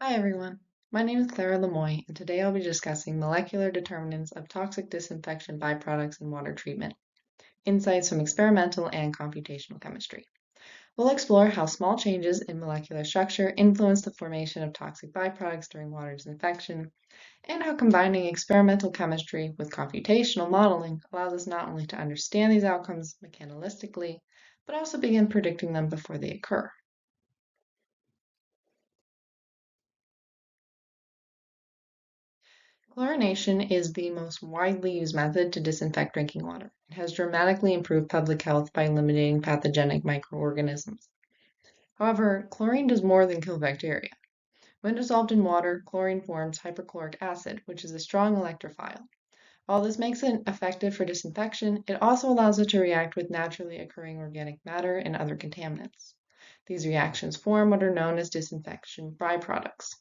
Hi everyone, my name is Clara Lemoy, and today I'll be discussing molecular determinants of toxic disinfection byproducts in water treatment, insights from experimental and computational chemistry. We'll explore how small changes in molecular structure influence the formation of toxic byproducts during water disinfection, and how combining experimental chemistry with computational modeling allows us not only to understand these outcomes mechanistically, but also begin predicting them before they occur. Chlorination is the most widely used method to disinfect drinking water. It has dramatically improved public health by eliminating pathogenic microorganisms. However, chlorine does more than kill bacteria. When dissolved in water, chlorine forms hypochloric acid, which is a strong electrophile. While this makes it effective for disinfection, it also allows it to react with naturally occurring organic matter and other contaminants. These reactions form what are known as disinfection byproducts.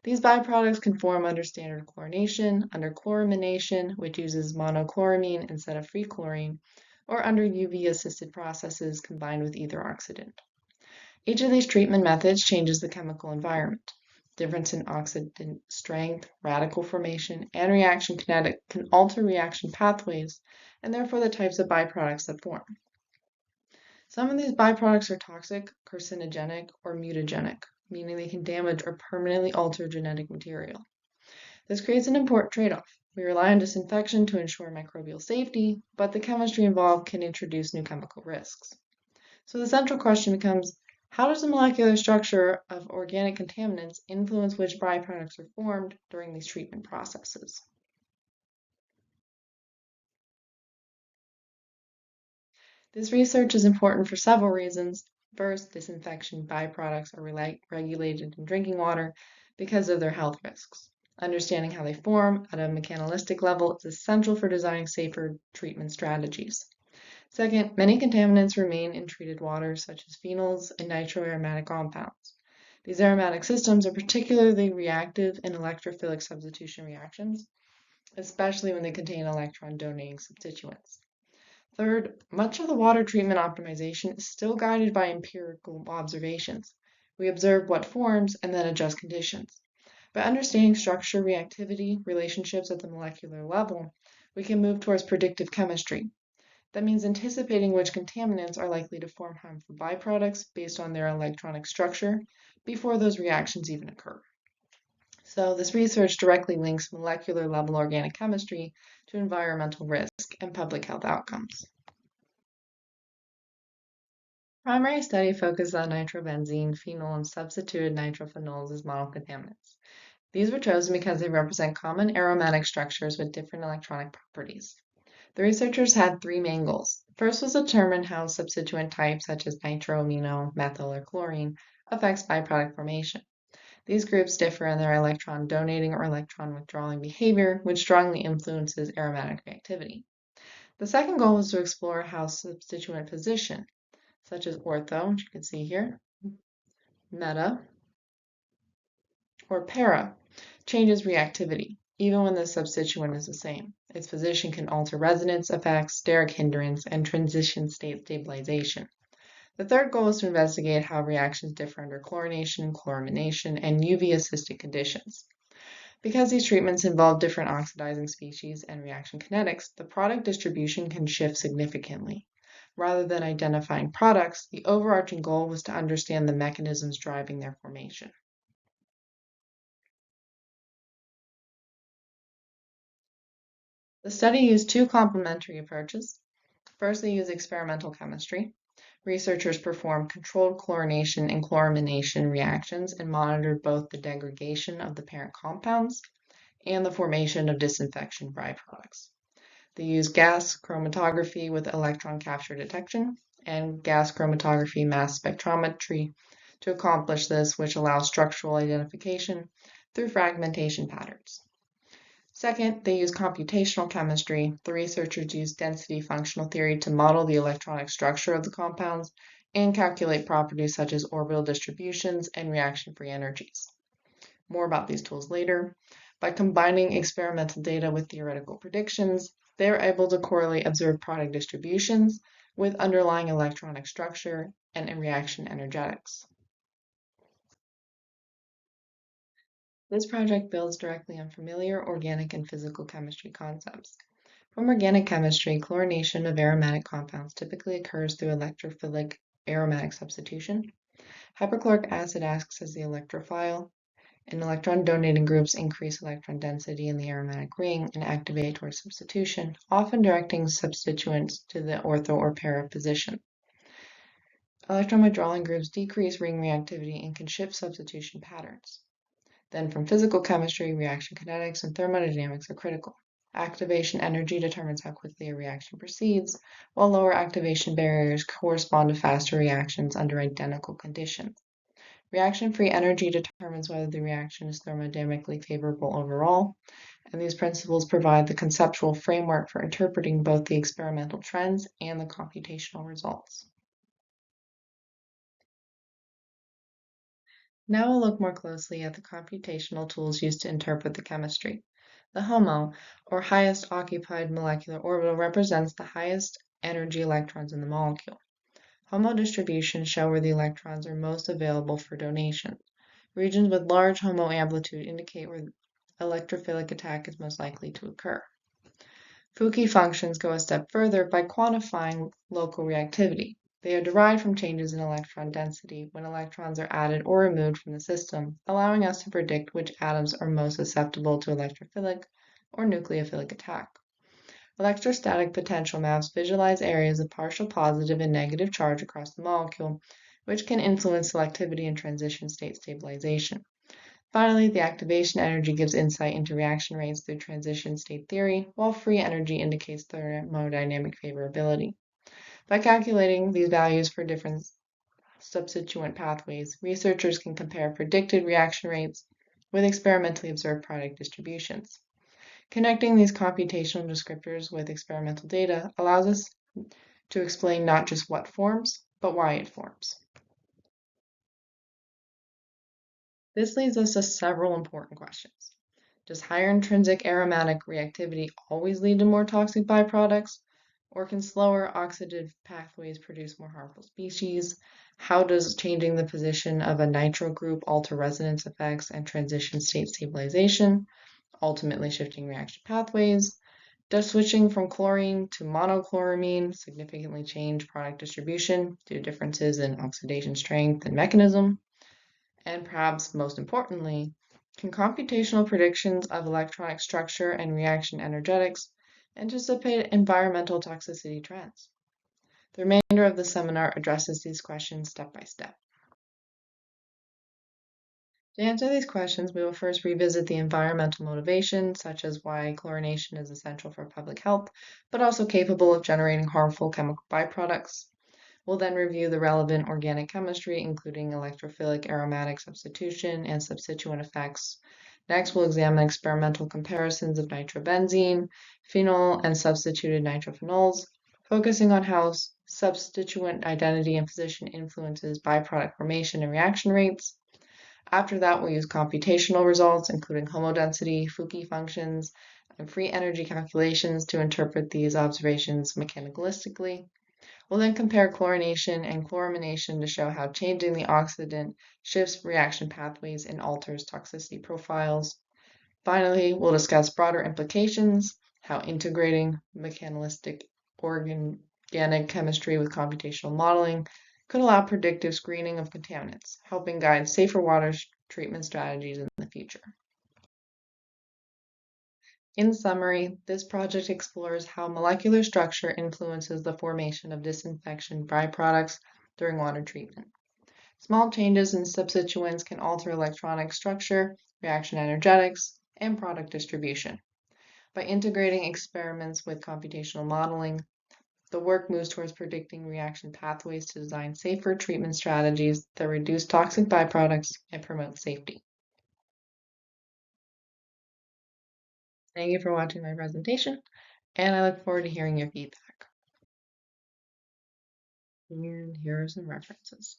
These byproducts can form under standard chlorination, under chloramination, which uses monochloramine instead of free chlorine, or under UV-assisted processes combined with ether oxidant. Each of these treatment methods changes the chemical environment. Difference in oxidant strength, radical formation, and reaction kinetic can alter reaction pathways, and therefore the types of byproducts that form. Some of these byproducts are toxic, carcinogenic, or mutagenic, meaning they can damage or permanently alter genetic material. This creates an important trade-off. We rely on disinfection to ensure microbial safety, but the chemistry involved can introduce new chemical risks. So the central question becomes, how does the molecular structure of organic contaminants influence which byproducts are formed during these treatment processes? This research is important for several reasons. First, disinfection byproducts are regulated in drinking water because of their health risks. Understanding how they form at a mechanistic level is essential for designing safer treatment strategies. Second, many contaminants remain in treated water, such as phenols and nitroaromatic compounds. These aromatic systems are particularly reactive in electrophilic substitution reactions, especially when they contain electron-donating substituents. Third, much of the water treatment optimization is still guided by empirical observations. We observe what forms and then adjust conditions. By understanding structure, reactivity, relationships at the molecular level, we can move towards predictive chemistry. That means anticipating which contaminants are likely to form harmful byproducts based on their electronic structure before those reactions even occur. So this research directly links molecular level organic chemistry to environmental risk and public health outcomes. Primary study focused on nitrobenzene, phenol, and substituted nitrophenols as model contaminants. These were chosen because they represent common aromatic structures with different electronic properties. The researchers had three main goals. First was to determine how substituent types such as nitroamino, methyl, or chlorine affects byproduct formation. These groups differ in their electron donating or electron withdrawing behavior, which strongly influences aromatic reactivity. The second goal was to explore how substituent position, such as ortho, which you can see here, meta, or para, changes reactivity, even when the substituent is the same. Its position can alter resonance effects, steric hindrance, and transition state stabilization. The third goal is to investigate how reactions differ under chlorination, chloramination, and UV-assisted conditions. Because these treatments involve different oxidizing species and reaction kinetics, the product distribution can shift significantly. Rather than identifying products, the overarching goal was to understand the mechanisms driving their formation. The study used two complementary approaches. First, they used experimental chemistry. Researchers performed controlled chlorination and chloramination reactions and monitored both the degradation of the parent compounds and the formation of disinfection byproducts. They used gas chromatography with electron capture detection and gas chromatography mass spectrometry to accomplish this, which allows structural identification through fragmentation patterns. Second, they used computational chemistry. The researchers used density functional theory to model the electronic structure of the compounds and calculate properties such as orbital distributions and reaction-free energies. More about these tools later. By combining experimental data with theoretical predictions, they are able to correlate observed product distributions with underlying electronic structure and reaction energetics. This project builds directly on familiar organic and physical chemistry concepts. From organic chemistry, chlorination of aromatic compounds typically occurs through electrophilic aromatic substitution. Hypochloric acid acts as the electrophile, and electron-donating groups increase electron density in the aromatic ring and activate towards substitution, often directing substituents to the ortho or para position. Electron withdrawing groups decrease ring reactivity and can shift substitution patterns. Then from physical chemistry, reaction kinetics and thermodynamics are critical. Activation energy determines how quickly a reaction proceeds, while lower activation barriers correspond to faster reactions under identical conditions. Reaction-free energy determines whether the reaction is thermodynamically favorable overall, and these principles provide the conceptual framework for interpreting both the experimental trends and the computational results. Now we'll look more closely at the computational tools used to interpret the chemistry. The HOMO, or highest occupied molecular orbital, represents the highest energy electrons in the molecule. HOMO distributions show where the electrons are most available for donation. Regions with large HOMO amplitude indicate where electrophilic attack is most likely to occur. Foucault functions go a step further by quantifying local reactivity. They are derived from changes in electron density when electrons are added or removed from the system, allowing us to predict which atoms are most susceptible to electrophilic or nucleophilic attack. Electrostatic potential maps visualize areas of partial positive and negative charge across the molecule, which can influence selectivity and transition state stabilization. Finally, the activation energy gives insight into reaction rates through transition state theory, while free energy indicates thermodynamic favorability. By calculating these values for different substituent pathways, researchers can compare predicted reaction rates with experimentally observed product distributions. Connecting these computational descriptors with experimental data allows us to explain not just what forms, but why it forms. This leads us to several important questions. Does higher intrinsic aromatic reactivity always lead to more toxic byproducts? Or can slower oxidative pathways produce more harmful species? How does changing the position of a nitro group alter resonance effects and transition state stabilization, ultimately shifting reaction pathways? Does switching from chlorine to monochloramine significantly change product distribution due to differences in oxidation strength and mechanism? And perhaps most importantly, can computational predictions of electronic structure and reaction energetics anticipate environmental toxicity trends? The remainder of the seminar addresses these questions step by step. To answer these questions, we will first revisit the environmental motivations, such as why chlorination is essential for public health, but also capable of generating harmful chemical byproducts. We'll then review the relevant organic chemistry, including electrophilic aromatic substitution and substituent effects. Next, we'll examine experimental comparisons of nitrobenzene, phenol, and substituted nitrophenols, focusing on how substituent identity and position influences byproduct formation and reaction rates. After that, we'll use computational results, including homodensity, Foucault functions, and free energy calculations to interpret these observations mechanistically. We'll then compare chlorination and chloramination to show how changing the oxidant shifts reaction pathways and alters toxicity profiles. Finally, we'll discuss broader implications, how integrating mechanistic organic chemistry with computational modeling could allow predictive screening of contaminants, helping guide safer water treatment strategies in the future. In summary, this project explores how molecular structure influences the formation of disinfection byproducts during water treatment. Small changes in substituents can alter electronic structure, reaction energetics, and product distribution. By integrating experiments with computational modeling, the work moves towards predicting reaction pathways to design safer treatment strategies that reduce toxic byproducts and promote safety. Thank you for watching my presentation, and I look forward to hearing your feedback. And here are some references.